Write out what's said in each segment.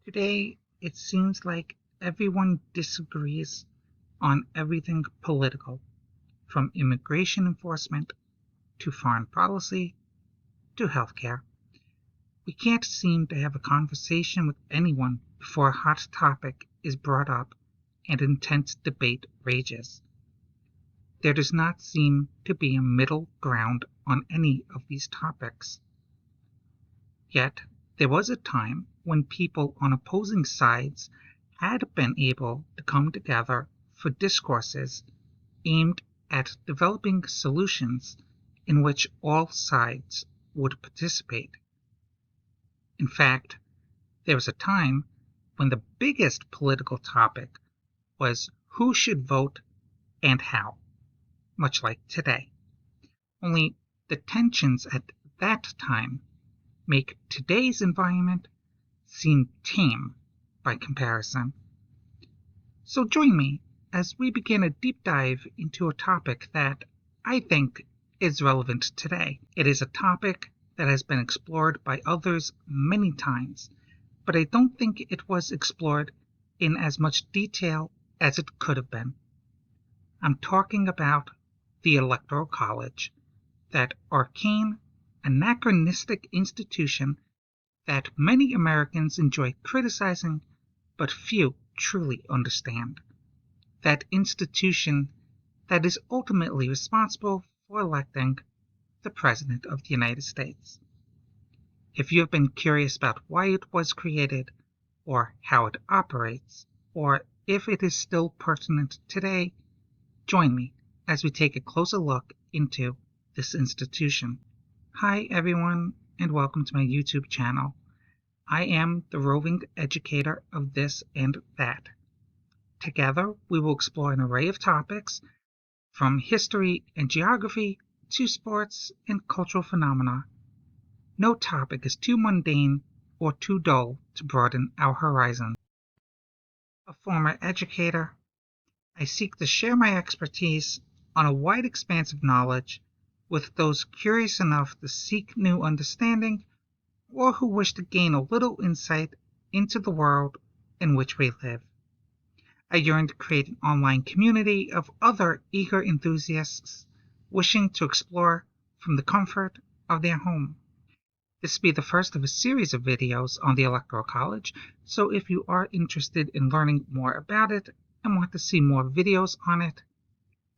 Today, it seems like everyone disagrees on everything political, from immigration enforcement to foreign policy to healthcare. We can't seem to have a conversation with anyone before a hot topic is brought up and intense debate rages. There does not seem to be a middle ground on any of these topics. Yet, there was a time when people on opposing sides had been able to come together for discourses aimed at developing solutions in which all sides would participate. In fact, there was a time when the biggest political topic was who should vote and how, much like today. Only the tensions at that time make today's environment seem tame by comparison. So join me as we begin a deep dive into a topic that I think is relevant today. It is a topic that has been explored by others many times, but I don't think it was explored in as much detail as it could have been. I'm talking about the Electoral College, that arcane, anachronistic institution that many Americans enjoy criticizing, but few truly understand. That institution that is ultimately responsible for electing the President of the United States. If you have been curious about why it was created, or how it operates, or if it is still pertinent today, join me as we take a closer look into this institution. Hi everyone, and welcome to my YouTube channel. I am the roving educator of this and that. Together, we will explore an array of topics, from history and geography to sports and cultural phenomena. No topic is too mundane or too dull to broaden our horizons. A former educator, I seek to share my expertise on a wide expanse of knowledge with those curious enough to seek new understanding or who wish to gain a little insight into the world in which we live. I yearn to create an online community of other eager enthusiasts wishing to explore from the comfort of their home. This will be the first of a series of videos on the Electoral College, so if you are interested in learning more about it and want to see more videos on it,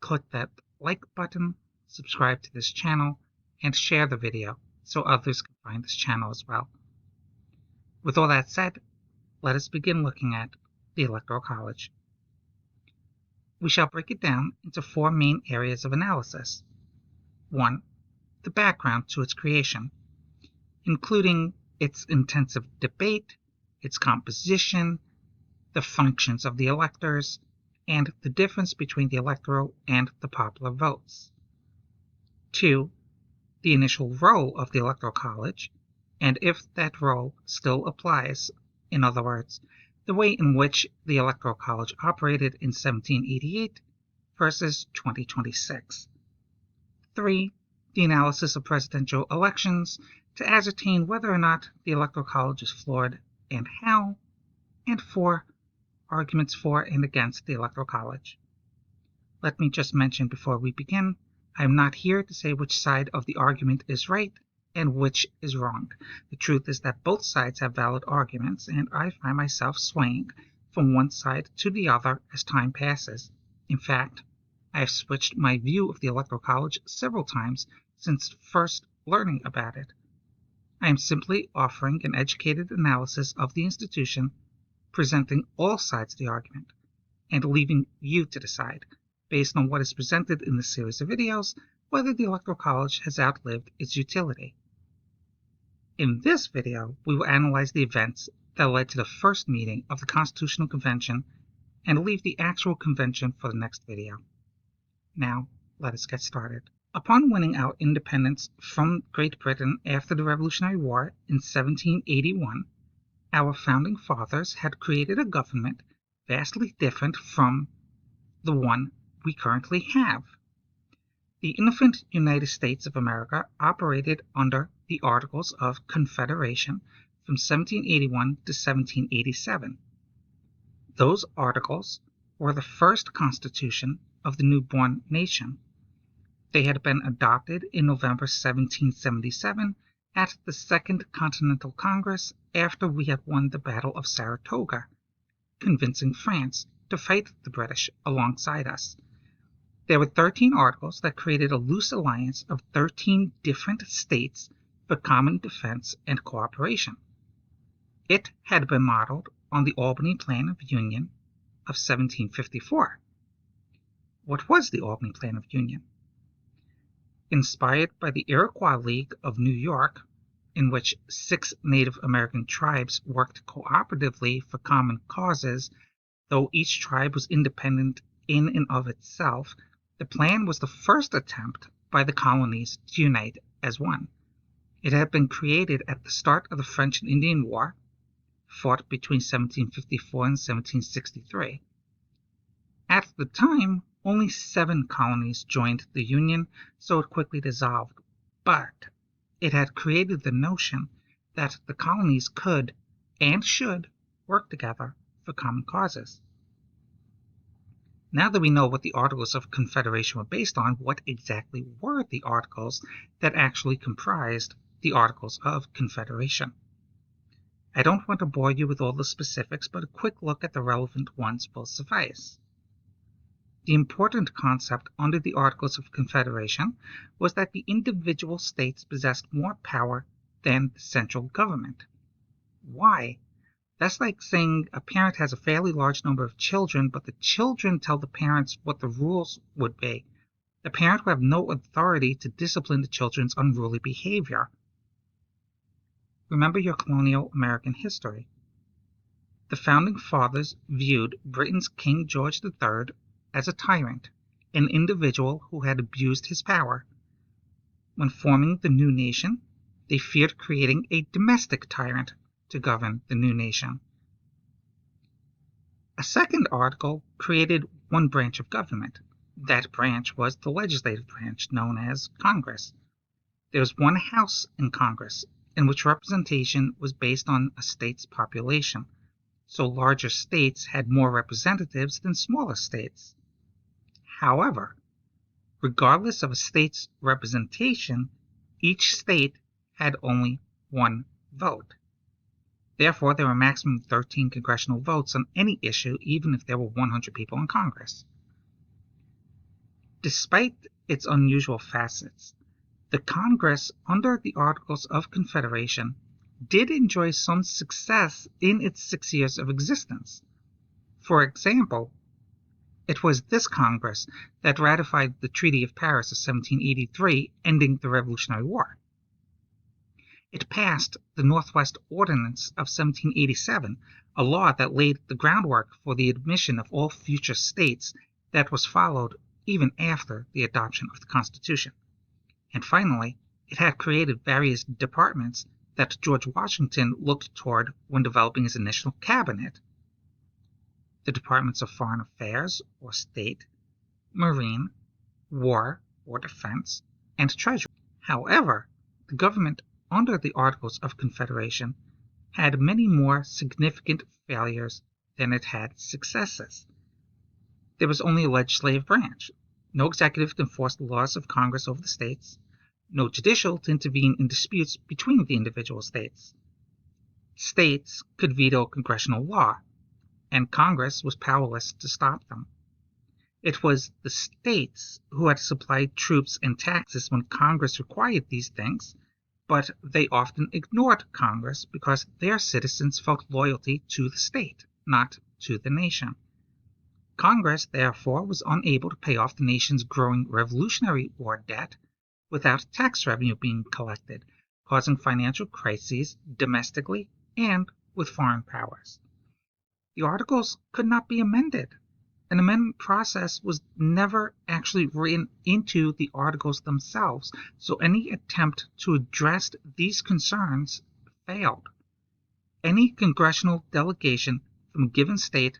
click that like button, subscribe to this channel, and share the video so others can find this channel as well. With all that said, let us begin looking at the Electoral College. We shall break it down into four main areas of analysis. 1. The background to its creation, including its intensive debate, its composition, the functions of the electors, and the difference between the electoral and the popular votes. 2. The initial role of the Electoral College, and if that role still applies. In other words, the way in which the Electoral College operated in 1788 versus 2026. 3. The analysis of presidential elections to ascertain whether or not the Electoral College is flawed and how. And 4. Arguments for and against the Electoral College. Let me just mention before we begin, I am not here to say which side of the argument is right and which is wrong. The truth is that both sides have valid arguments, and I find myself swaying from one side to the other as time passes. In fact, I have switched my view of the Electoral College several times since first learning about it. I am simply offering an educated analysis of the institution, presenting all sides of the argument, and leaving you to decide, based on what is presented in this series of videos, whether the Electoral College has outlived its utility. In this video, we will analyze the events that led to the first meeting of the Constitutional Convention and leave the actual convention for the next video. Now, let us get started. Upon winning our independence from Great Britain after the Revolutionary War in 1781, our founding fathers had created a government vastly different from the one we currently have. The infant United States of America operated under the Articles of Confederation from 1781 to 1787. Those articles were the first constitution of the newborn nation. They had been adopted in November 1777 at the Second Continental Congress after we had won the Battle of Saratoga, convincing France to fight the British alongside us. There were 13 articles that created a loose alliance of 13 different states for common defense and cooperation. It had been modeled on the Albany Plan of Union of 1754. What was the Albany Plan of Union? Inspired by the Iroquois League of New York, in which 6 Native American tribes worked cooperatively for common causes, though each tribe was independent in and of itself, the plan was the first attempt by the colonies to unite as one. It had been created at the start of the French and Indian War, fought between 1754 and 1763. At the time, only 7 colonies joined the Union, so it quickly dissolved, but it had created the notion that the colonies could and should work together for common causes. Now that we know what the Articles of Confederation were based on, what exactly were the articles that actually comprised the Articles of Confederation? I don't want to bore you with all the specifics, but a quick look at the relevant ones will suffice. The important concept under the Articles of Confederation was that the individual states possessed more power than the central government. Why? That's like saying a parent has a fairly large number of children, but the children tell the parents what the rules would be. The parent will have no authority to discipline the children's unruly behavior. Remember your colonial American history. The Founding Fathers viewed Britain's King George III as a tyrant, an individual who had abused his power. When forming the new nation, they feared creating a domestic tyrant to govern the new nation. A second article created one branch of government. That branch was the legislative branch, known as Congress. There was one house in Congress, in which representation was based on a state's population, so larger states had more representatives than smaller states. However, regardless of a state's representation, each state had only one vote. Therefore, there were a maximum of 13 congressional votes on any issue, even if there were 100 people in Congress. Despite its unusual facets, the Congress, under the Articles of Confederation, did enjoy some success in its 6 years of existence. For example, it was this Congress that ratified the Treaty of Paris of 1783, ending the Revolutionary War. It passed the Northwest Ordinance of 1787, a law that laid the groundwork for the admission of all future states that was followed even after the adoption of the Constitution. And finally, it had created various departments that George Washington looked toward when developing his initial cabinet. The Departments of Foreign Affairs or State, Marine, War or Defense, and Treasury. However, the government under the Articles of Confederation had many more significant failures than it had successes. There was only a legislative branch, no executive to enforce the laws of Congress over the states, no judicial to intervene in disputes between the individual states. States could veto congressional law, and Congress was powerless to stop them. It was the states who had supplied troops and taxes when Congress required these things, but they often ignored Congress because their citizens felt loyalty to the state, not to the nation. Congress, therefore, was unable to pay off the nation's growing Revolutionary War debt without tax revenue being collected, causing financial crises domestically and with foreign powers. The Articles could not be amended. An amendment process was never actually written into the Articles themselves, so any attempt to address these concerns failed. Any congressional delegation from a given state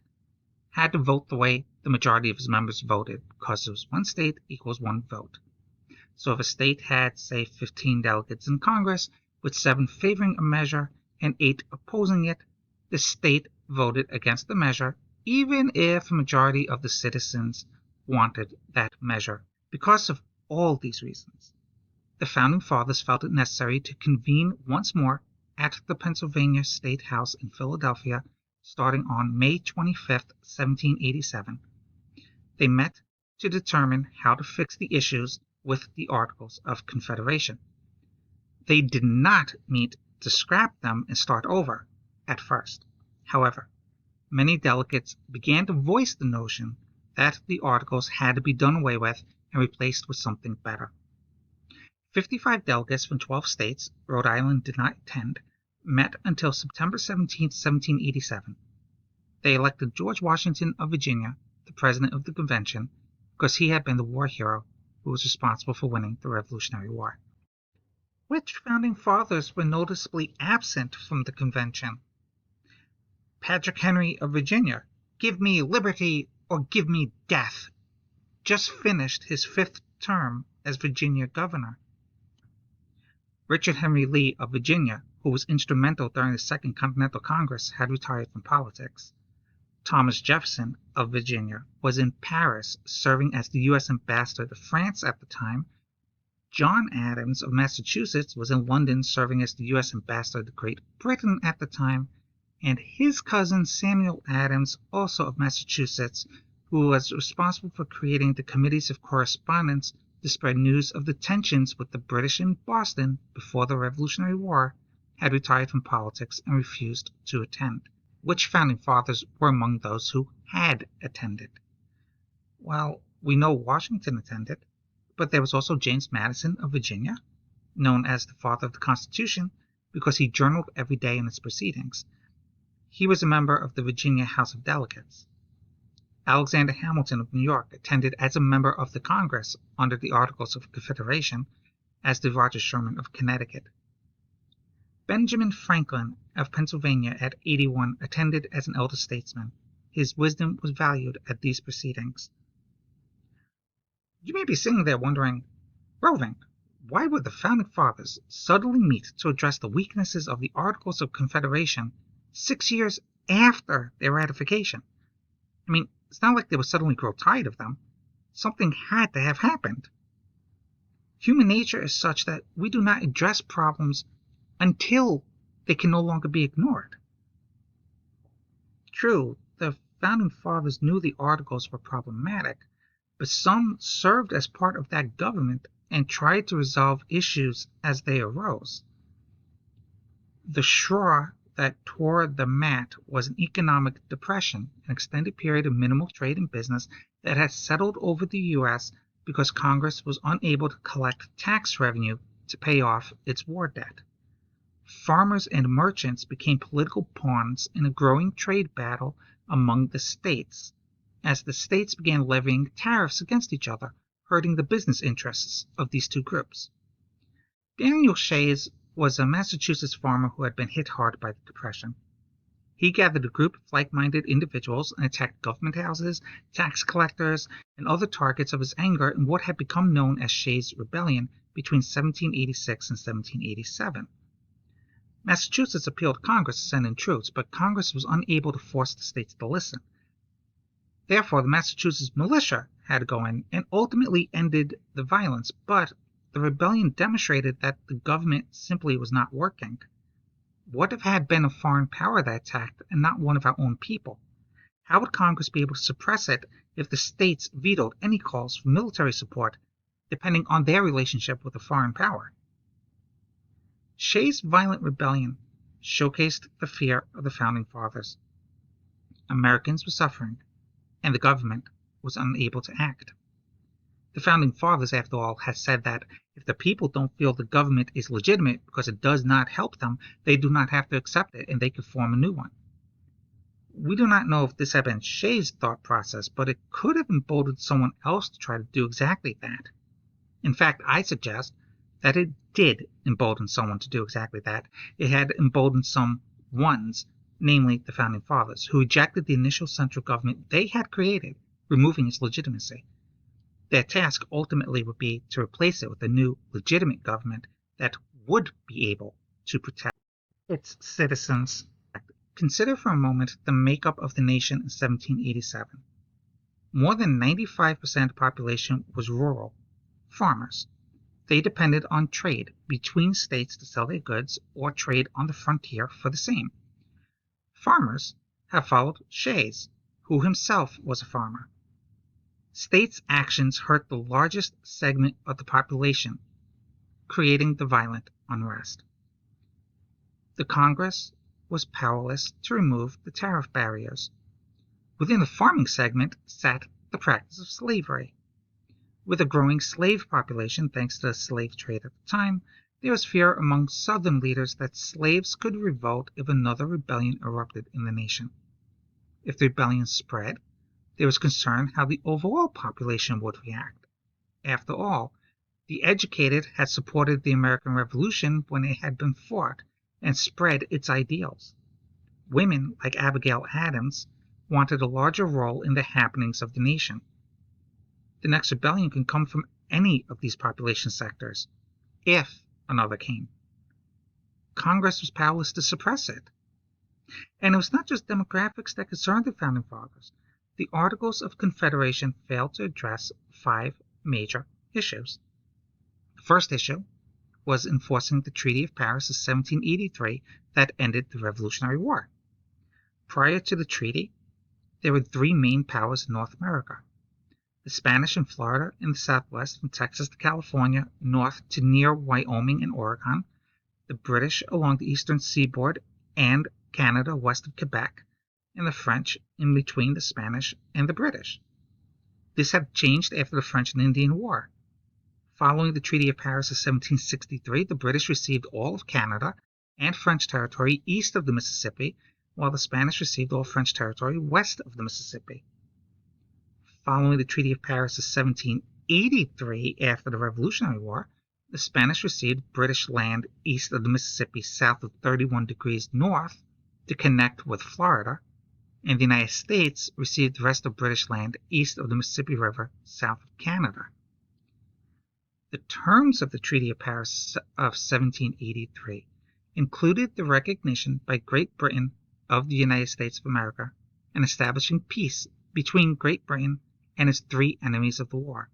had to vote the way the majority of its members voted, because it was one state equals one vote. So if a state had, say, 15 delegates in Congress, with 7 favoring a measure and 8 opposing it, the state voted against the measure, even if a majority of the citizens wanted that measure. Because of all these reasons, the Founding Fathers felt it necessary to convene once more at the Pennsylvania State House in Philadelphia, starting on May 25, 1787. They met to determine how to fix the issues with the Articles of Confederation. They did not meet to scrap them and start over at first. However, many delegates began to voice the notion that the Articles had to be done away with and replaced with something better. 55 delegates from 12 states, Rhode Island did not attend, met until September 17, 1787. They elected George Washington of Virginia, the president of the convention, because he had been the war hero who was responsible for winning the Revolutionary War. Which Founding Fathers were noticeably absent from the convention? Patrick Henry of Virginia, give me liberty or give me death, just finished his 5th term as Virginia governor. Richard Henry Lee of Virginia, who was instrumental during the Second Continental Congress, had retired from politics. Thomas Jefferson of Virginia was in Paris serving as the U.S. ambassador to France at the time. John Adams of Massachusetts was in London serving as the U.S. ambassador to Great Britain at the time, and his cousin Samuel Adams, also of Massachusetts, who was responsible for creating the Committees of Correspondence to spread news of the tensions with the British in Boston before the Revolutionary War, had retired from politics and refused to attend. Which Founding Fathers were among those who had attended? Well, we know Washington attended, but there was also James Madison of Virginia, known as the Father of the Constitution because he journaled every day in its proceedings. He was a member of the Virginia House of Delegates. Alexander Hamilton of New York attended as a member of the Congress under the Articles of Confederation, as did Roger Sherman of Connecticut. Benjamin Franklin of Pennsylvania at 81 attended as an elder statesman. His wisdom was valued at these proceedings. You may be sitting there wondering, Roving, why would the Founding Fathers suddenly meet to address the weaknesses of the Articles of Confederation 6 years after their ratification? I mean, it's not like they would suddenly grow tired of them. Something had to have happened. Human nature is such that we do not address problems until they can no longer be ignored. True, the Founding Fathers knew the Articles were problematic, but some served as part of that government and tried to resolve issues as they arose. The straw that tore the mat was an economic depression, an extended period of minimal trade and business that had settled over the U.S. because Congress was unable to collect tax revenue to pay off its war debt. Farmers and merchants became political pawns in a growing trade battle among the states, as the states began levying tariffs against each other, hurting the business interests of these two groups. Daniel SHAYS was a Massachusetts farmer who had been hit hard by the Depression. He gathered a group of like-minded individuals and attacked government houses, tax collectors, and other targets of his anger in what had become known as Shays' Rebellion between 1786 and 1787. Massachusetts appealed to Congress to send in troops, but Congress was unable to force the states to listen. Therefore, the Massachusetts militia had to go in and ultimately ended the violence, but the rebellion demonstrated that the government simply was not working. What if it had been a foreign power that attacked and not one of our own people? How would Congress be able to suppress it if the states vetoed any calls for military support, depending on their relationship with a foreign power? Shays' violent rebellion showcased the fear of the Founding Fathers. Americans were suffering, and the government was unable to act. The Founding Fathers, after all, had said that if the people don't feel the government is legitimate because it does not help them, they do not have to accept it and they could form a new one. We do not know if this had been Shays' thought process, but it could have emboldened someone else to try to do exactly that. In fact, I suggest that it did embolden someone to do exactly that. It had emboldened some ones, namely the Founding Fathers, who rejected the initial central government they had created, removing its legitimacy. Their task ultimately would be to replace it with a new, legitimate government that would be able to protect its citizens. Consider for a moment the makeup of the nation in 1787. More than 95% of the population was rural, farmers. They depended on trade between states to sell their goods or trade on the frontier for the same. Farmers have followed SHAYS, who himself was a farmer. States' actions hurt the largest segment of the population, creating the violent unrest. The Congress was powerless to remove the tariff barriers. Within the farming segment sat the practice of slavery. With a growing slave population thanks to the slave trade at the time, there was fear among Southern leaders that slaves could revolt if another rebellion erupted in the nation. If the rebellion spread, there was concern how the overall population would react. After all, the educated had supported the American Revolution when it had been fought and spread its ideals. Women like Abigail Adams wanted a larger role in the happenings of the nation. The next rebellion can come from any of these population sectors, if another came. Congress was powerless to suppress it. And it was not just demographics that concerned the Founding Fathers. The Articles of Confederation failed to address 5 major issues. The first issue was enforcing the Treaty of Paris of 1783 that ended the Revolutionary War. Prior to the treaty, there were 3 main powers in North America. The Spanish in Florida in the southwest, from Texas to California, north to near Wyoming and Oregon, the British along the eastern seaboard and Canada west of Quebec, and the French in between the Spanish and the British. This had changed after the French and Indian War. Following the Treaty of Paris of 1763, the British received all of Canada and French territory east of the Mississippi, while the Spanish received all French territory west of the Mississippi. Following the Treaty of Paris of 1783, after the Revolutionary War, the Spanish received British land east of the Mississippi south of 31 degrees north to connect with Florida, and the United States received the rest of British land east of the Mississippi River south of Canada. The terms of the Treaty of Paris of 1783 included the recognition by Great Britain of the United States of America and establishing peace between Great Britain and its 3 enemies of the war,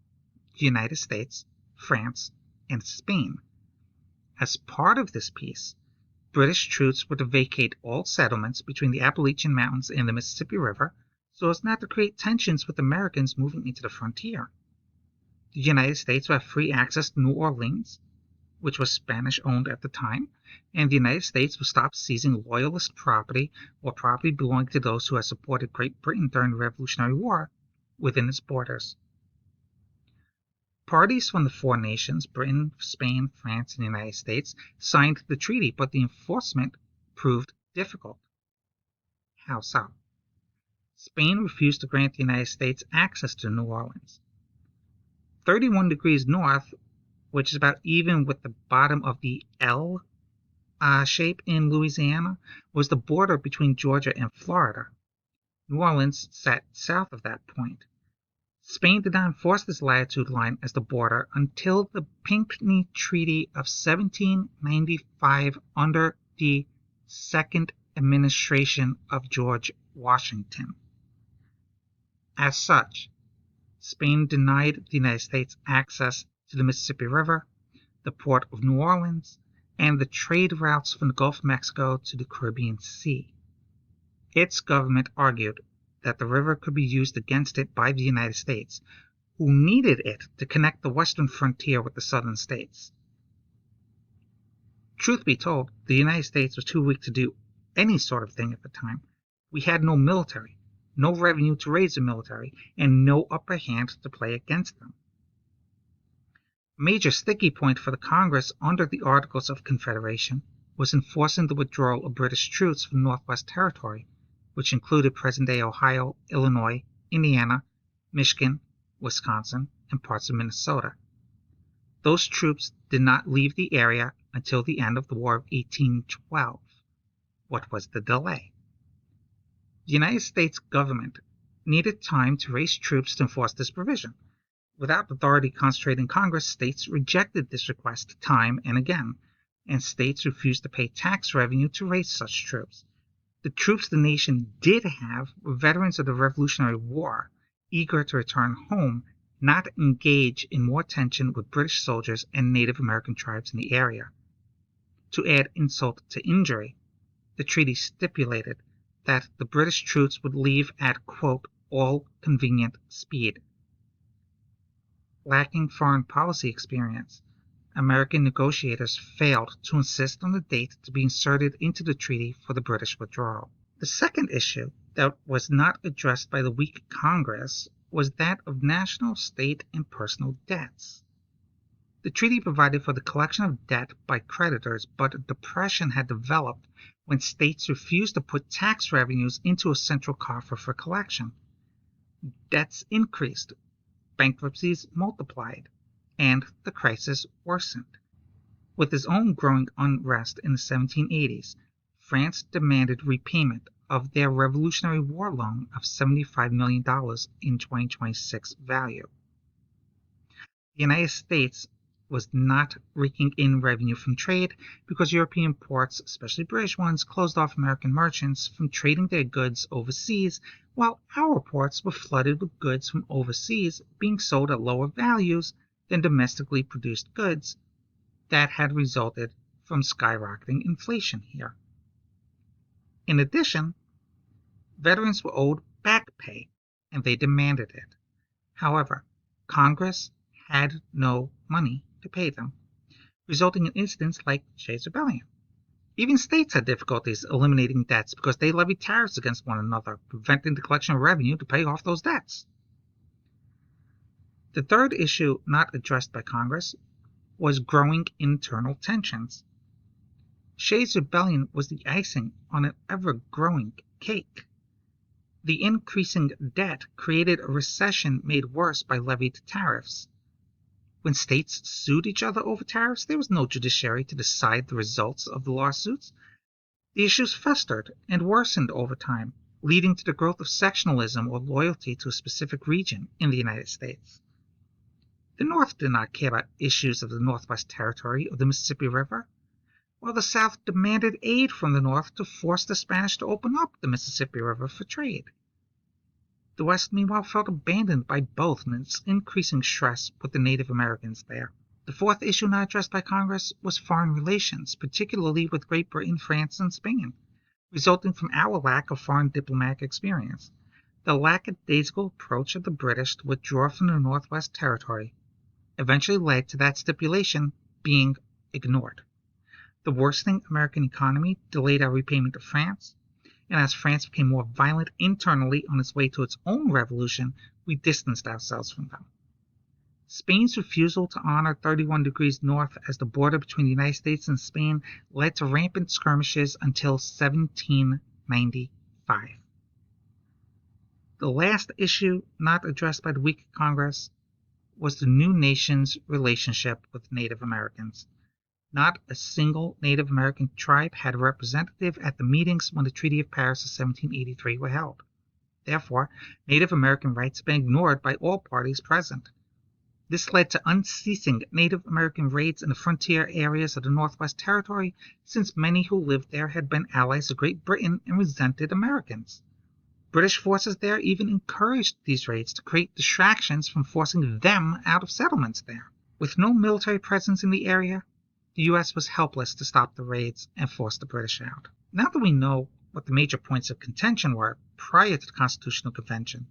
the United States, France, and Spain. As part of this peace, British troops were to vacate all settlements between the Appalachian Mountains and the Mississippi River so as not to create tensions with Americans moving into the frontier. The United States would have free access to New Orleans, which was Spanish-owned at the time, and the United States would stop seizing Loyalist property or property belonging to those who had supported Great Britain during the Revolutionary War within its borders. Parties from the 4 nations, Britain, Spain, France, and the United States, signed the treaty, but the enforcement proved difficult. How so? Spain refused to grant the United States access to New Orleans. 31 degrees north, which is about even with the bottom of the L shape in Louisiana, was the border between Georgia and Florida. New Orleans sat south of that point. Spain did not enforce this latitude line as the border until the Pinckney Treaty of 1795 under the second administration of George Washington. As such, Spain denied the United States access to the Mississippi River, the port of New Orleans, and the trade routes from the Gulf of Mexico to the Caribbean Sea. Its government argued that the river could be used against it by the United States, who needed it to connect the western frontier with the southern states. Truth be told, the United States was too weak to do any sort of thing at the time. We had no military, no revenue to raise a military, and no upper hand to play against them. A major sticky point for the Congress under the Articles of Confederation was enforcing the withdrawal of British troops from Northwest Territory, which included present-day Ohio, Illinois, Indiana, Michigan, Wisconsin, and parts of Minnesota. Those troops did not leave the area until the end of the War of 1812. What was the delay? The United States government needed time to raise troops to enforce this provision. Without authority concentrated in Congress, states rejected this request time and again. and states refused to pay tax revenue to raise such troops. The troops the nation did have were veterans of the Revolutionary War, eager to return home, not engage in more tension with British soldiers and Native American tribes in the area. To add insult to injury, the treaty stipulated that the British troops would leave at, quote, all convenient speed. Lacking foreign policy experience, American negotiators failed to insist on the date to be inserted into the treaty for the British withdrawal. The second issue that was not addressed by the weak Congress was that of national, state, and personal debts. The treaty provided for the collection of debt by creditors, but a depression had developed when states refused to put tax revenues into a central coffer for collection. Debts increased, bankruptcies multiplied, and the crisis worsened. With his own growing unrest in the 1780s, France demanded repayment of their Revolutionary War loan of $75 million in 2026 value. The United States was not raking in revenue from trade because European ports, especially British ones, closed off American merchants from trading their goods overseas, while our ports were flooded with goods from overseas being sold at lower values than domestically produced goods that had resulted from skyrocketing inflation here. In addition, veterans were owed back pay, and they demanded it. However, Congress had no money to pay them, resulting in incidents like SHAYS Rebellion. Even states had difficulties eliminating debts because they levied tariffs against one another, preventing the collection of revenue to pay off those debts. The third issue not addressed by Congress was growing internal tensions. SHAYS Rebellion was the icing on an ever-growing cake. The increasing debt created a recession made worse by levied tariffs. When states sued each other over tariffs, there was no judiciary to decide the results of the lawsuits. The issues festered and worsened over time, leading to the growth of sectionalism or loyalty to a specific region in the United States. The North did not care about issues of the Northwest Territory or the Mississippi River, while the South demanded aid from the North to force the Spanish to open up the Mississippi River for trade. The West, meanwhile, felt abandoned by both in its increasing stress with the Native Americans there. The fourth issue not addressed by Congress was foreign relations, particularly with Great Britain, France, and Spain, resulting from our lack of foreign diplomatic experience. The lackadaisical approach of the British to withdraw from the Northwest Territory eventually led to that stipulation being ignored. The worsening American economy delayed our repayment to France, and as France became more violent internally on its way to its own revolution, we distanced ourselves from them. Spain's refusal to honor 31 degrees north as the border between the United States and Spain led to rampant skirmishes until 1795. The last issue not addressed by the weak Congress was the new nation's relationship with Native Americans. Not a single Native American tribe had a representative at the meetings when the Treaty of Paris of 1783 were held. Therefore, Native American rights had been ignored by all parties present. This led to unceasing Native American raids in the frontier areas of the Northwest Territory, since many who lived there had been allies of Great Britain and resented Americans. British forces there even encouraged these raids to create distractions from forcing them out of settlements there. With no military presence in the area, the U.S. was helpless to stop the raids and force the British out. Now that we know what the major points of contention were prior to the Constitutional Convention,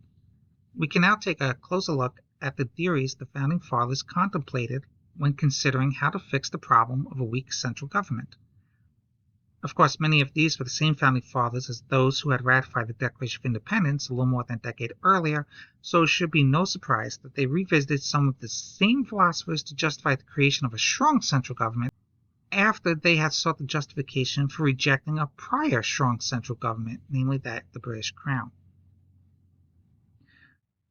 we can now take a closer look at the theories the Founding Fathers contemplated when considering how to fix the problem of a weak central government. Of course, many of these were the same Founding Fathers as those who had ratified the Declaration of Independence a little more than a decade earlier, so it should be no surprise that they revisited some of the same philosophers to justify the creation of a strong central government after they had sought the justification for rejecting a prior strong central government, namely that of the British Crown.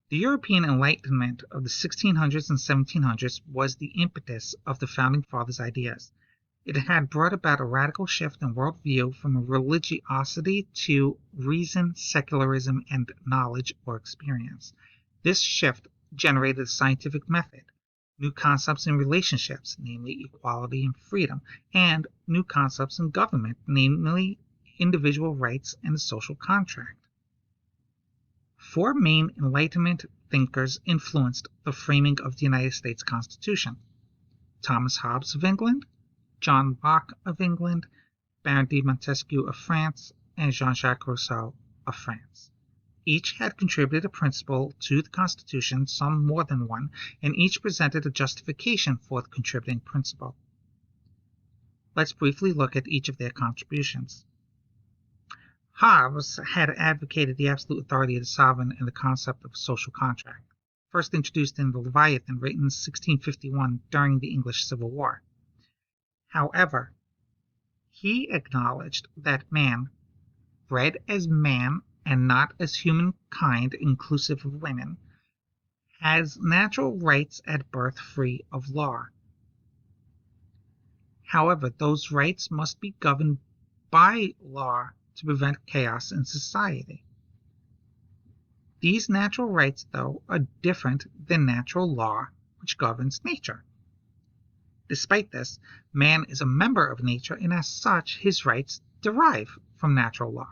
The European Enlightenment of the 1600s and 1700s was the impetus of the Founding Fathers' ideas. It had brought about a radical shift in worldview from a religiosity to reason, secularism, and knowledge or experience. This shift generated a scientific method, new concepts in relationships, namely equality and freedom, and new concepts in government, namely individual rights and the social contract. Four main Enlightenment thinkers influenced the framing of the United States Constitution: Thomas Hobbes of England, John Locke of England, Baron de Montesquieu of France, and Jean-Jacques Rousseau of France. Each had contributed a principle to the Constitution, some more than one, and each presented a justification for the contributing principle. Let's briefly look at each of their contributions. Hobbes had advocated the absolute authority of the sovereign and the concept of a social contract, first introduced in the Leviathan, written in 1651 during the English Civil War. However, he acknowledged that man, bred as man and not as humankind inclusive of women, has natural rights at birth free of law. However, those rights must be governed by law to prevent chaos in society. These natural rights, though, are different than natural law, which governs nature. Despite this, man is a member of nature, and as such, his rights derive from natural law.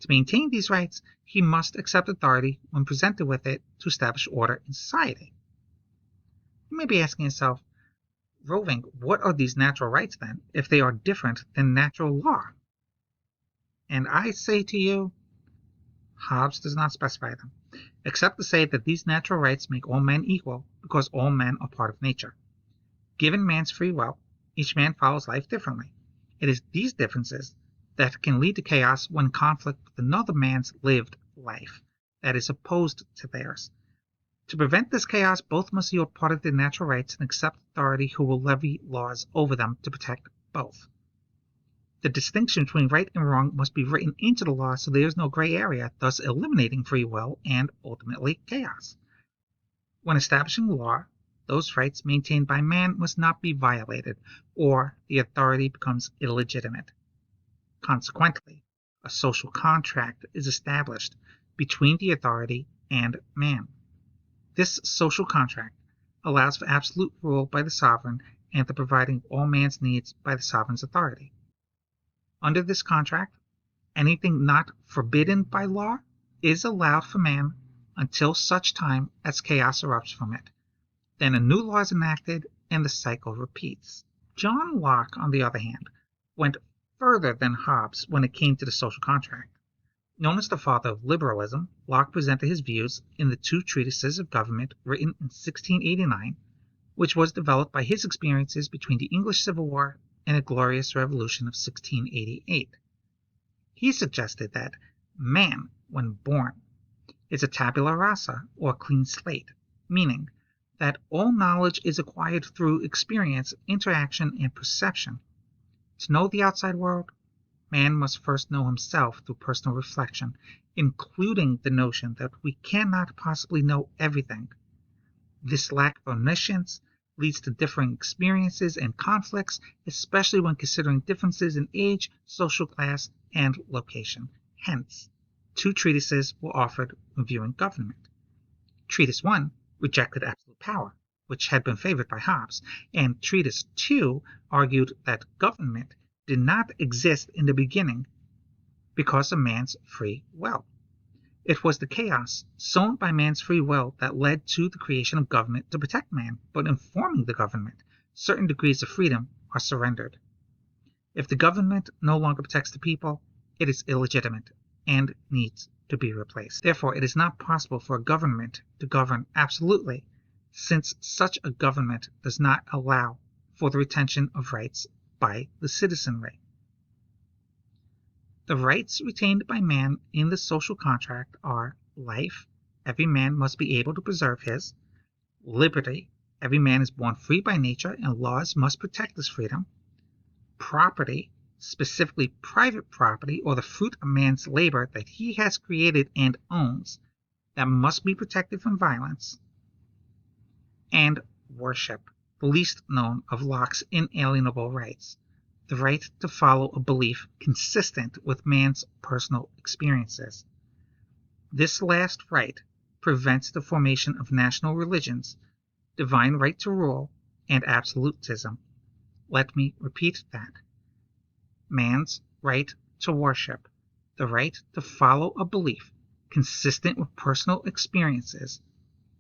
To maintain these rights, he must accept authority when presented with it to establish order in society. You may be asking yourself, Roving, what are these natural rights then, if they are different than natural law? And I say to you, Hobbes does not specify them, except to say that these natural rights make all men equal because all men are part of nature. Given man's free will, each man follows life differently. It is these differences that can lead to chaos when conflict with another man's lived life that is opposed to theirs. To prevent this chaos, both must yield part of their natural rights and accept authority who will levy laws over them to protect both. The distinction between right and wrong must be written into the law so there is no gray area, thus eliminating free will and, ultimately, chaos. When establishing law, those rights maintained by man must not be violated, or the authority becomes illegitimate. Consequently, a social contract is established between the authority and man. This social contract allows for absolute rule by the sovereign and the providing of all man's needs by the sovereign's authority. Under this contract, anything not forbidden by law is allowed for man until such time as chaos erupts from it. Then a new law is enacted and the cycle repeats. John Locke, on the other hand, went further than Hobbes when it came to the social contract. Known as the father of liberalism, Locke presented his views in the two treatises of government written in 1689, which was developed by his experiences between the English Civil War and the Glorious Revolution of 1688. He suggested that man, when born, is a tabula rasa, or clean slate, meaning that all knowledge is acquired through experience, interaction, and perception. To know the outside world, man must first know himself through personal reflection, including the notion that we cannot possibly know everything. This lack of omniscience leads to differing experiences and conflicts, especially when considering differences in age, social class, and location. Hence, two treatises were offered when viewing government. Treatise 1 rejected absolute power, which had been favored by Hobbes, and Treatise 2 argued that government did not exist in the beginning because of man's free will. It was the chaos sown by man's free will that led to the creation of government to protect man, but in forming the government, certain degrees of freedom are surrendered. If the government no longer protects the people, it is illegitimate and needs to be replaced. Therefore, it is not possible for a government to govern absolutely, since such a government does not allow for the retention of rights by the citizenry. The rights retained by man in the social contract are life, every man must be able to preserve his; liberty, every man is born free by nature and laws must protect this freedom; property, specifically private property or the fruit of man's labor that he has created and owns, that must be protected from violence; and worship, the least known of Locke's inalienable rights, the right to follow a belief consistent with man's personal experiences. This last right prevents the formation of national religions divine right to rule, and absolutism. Let me repeat that. Man's right to worship, the right to follow a belief consistent with personal experiences,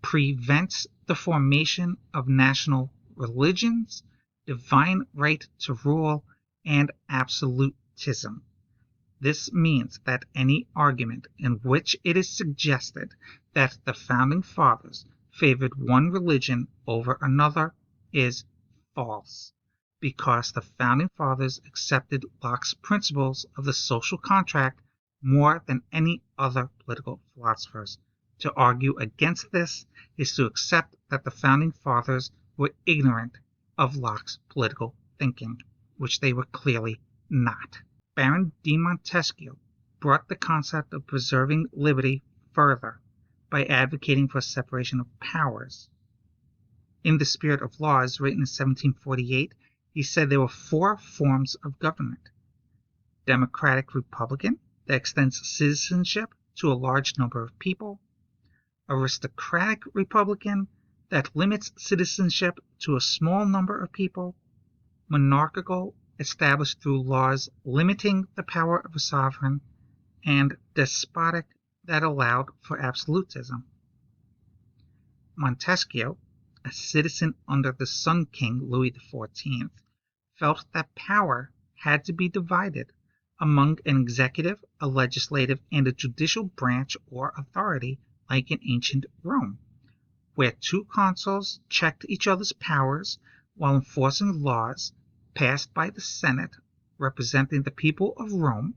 prevents the formation of national religions, divine right to rule, and absolutism. This means that any argument in which it is suggested that the Founding Fathers favored one religion over another is false, because the Founding Fathers accepted Locke's principles of the social contract more than any other political philosophers. To argue against this is to accept that the Founding Fathers were ignorant of Locke's political thinking, which they were clearly not. Baron de Montesquieu brought the concept of preserving liberty further by advocating for separation of powers. In The Spirit of Laws, written in 1748, he said there were 4 forms of government: democratic republican, that extends citizenship to a large number of people; aristocratic republican, that limits citizenship to a small number of people; monarchical, established through laws limiting the power of a sovereign; and despotic, that allowed for absolutism. Montesquieu, a citizen under the Sun King Louis XIV, felt that power had to be divided among an executive, a legislative, and a judicial branch or authority, like in ancient Rome, where 2 consuls checked each other's powers while enforcing laws passed by the Senate, representing the people of Rome,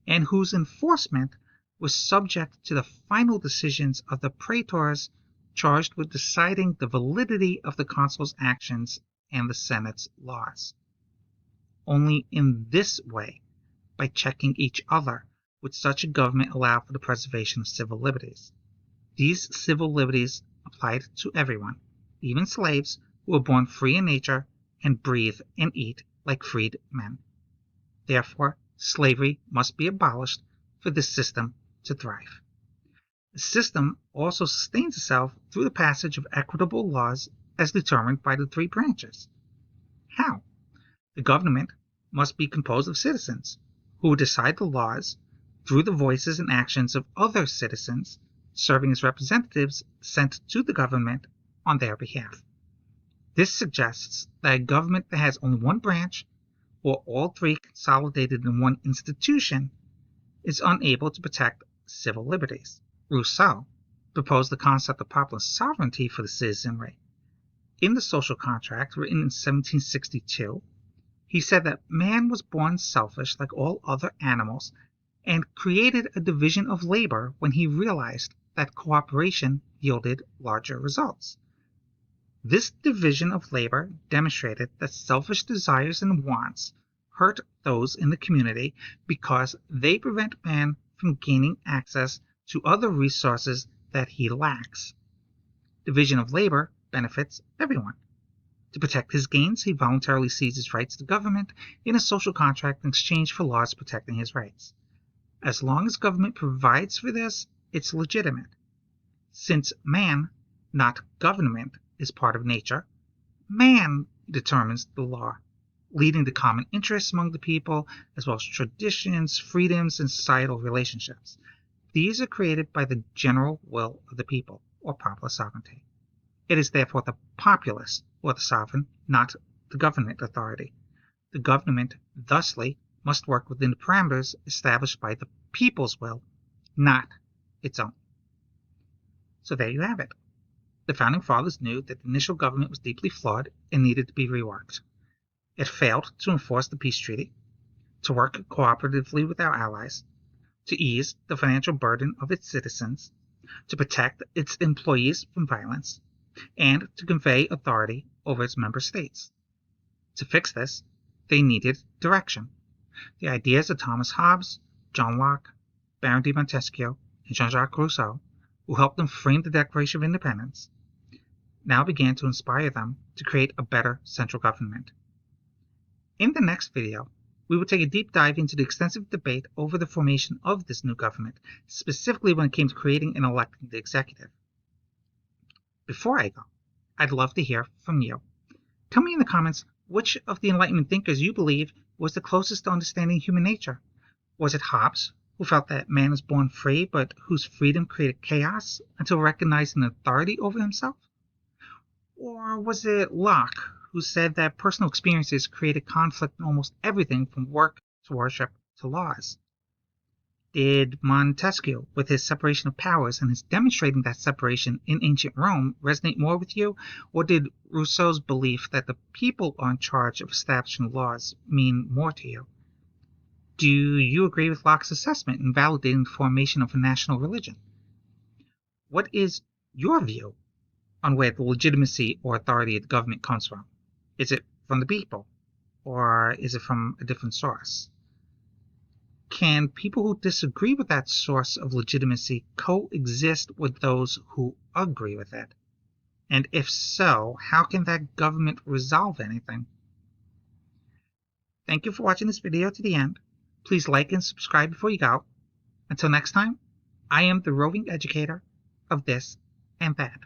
and whose enforcement was subject to the final decisions of the praetors charged with deciding the validity of the consul's actions and the Senate's laws. Only in this way, by checking each other, would such a government allow for the preservation of civil liberties. These civil liberties applied to everyone, even slaves who were born free in nature and breathe and eat like freed men. Therefore, slavery must be abolished for this system to thrive. The system also sustains itself through the passage of equitable laws as determined by the 3 branches. How? The government must be composed of citizens who decide the laws through the voices and actions of other citizens, serving as representatives sent to the government on their behalf. This suggests that a government that has only one branch, or all 3 consolidated in one institution, is unable to protect civil liberties. Rousseau proposed the concept of popular sovereignty for the citizenry. In the Social Contract, written in 1762, he said that man was born selfish like all other animals and created a division of labor when he realized that cooperation yielded larger results. This division of labor demonstrated that selfish desires and wants hurt those in the community because they prevent man from gaining access to other resources that he lacks. Division of labor benefits everyone. To protect his gains, he voluntarily cedes his rights to government in a social contract in exchange for laws protecting his rights. As long as government provides for this, it's legitimate. Since man, not government, is part of nature, man determines the law, leading to common interests among the people, as well as traditions, freedoms, and societal relationships. These are created by the general will of the people, or popular sovereignty. It is therefore the populace, or the sovereign, not the government authority. The government, thusly, must work within the parameters established by the people's will, not its own. So there you have it. The Founding Fathers knew that the initial government was deeply flawed and needed to be reworked. It failed to enforce the peace treaty, to work cooperatively with our allies, to ease the financial burden of its citizens, to protect its employees from violence, and to convey authority over its member states. To fix this, they needed direction. The ideas of Thomas Hobbes, John Locke, Baron de Montesquieu, and Jean-Jacques Rousseau, who helped them frame the Declaration of Independence, now began to inspire them to create a better central government. In the next video, we will take a deep dive into the extensive debate over the formation of this new government, specifically when it came to creating and electing the executive. Before I go, I'd love to hear from you. Tell me in the comments which of the Enlightenment thinkers you believe was the closest to understanding human nature. Was it Hobbes, who felt that man is born free but whose freedom created chaos until recognizing authority over himself? Or was it Locke, who said that personal experiences created conflict in almost everything from work to worship to laws? Did Montesquieu, with his separation of powers and his demonstrating that separation in ancient Rome, resonate more with you? Or did Rousseau's belief that the people are in charge of establishing laws mean more to you? Do you agree with Locke's assessment in validating the formation of a national religion? What is your view on where the legitimacy or authority of the government comes from? Is it from the people, or is it from a different source? Can people who disagree with that source of legitimacy coexist with those who agree with it? And if so, how can that government resolve anything? Thank you for watching this video to the end. Please like and subscribe before you go. Until next time, I am the roving educator of this and that.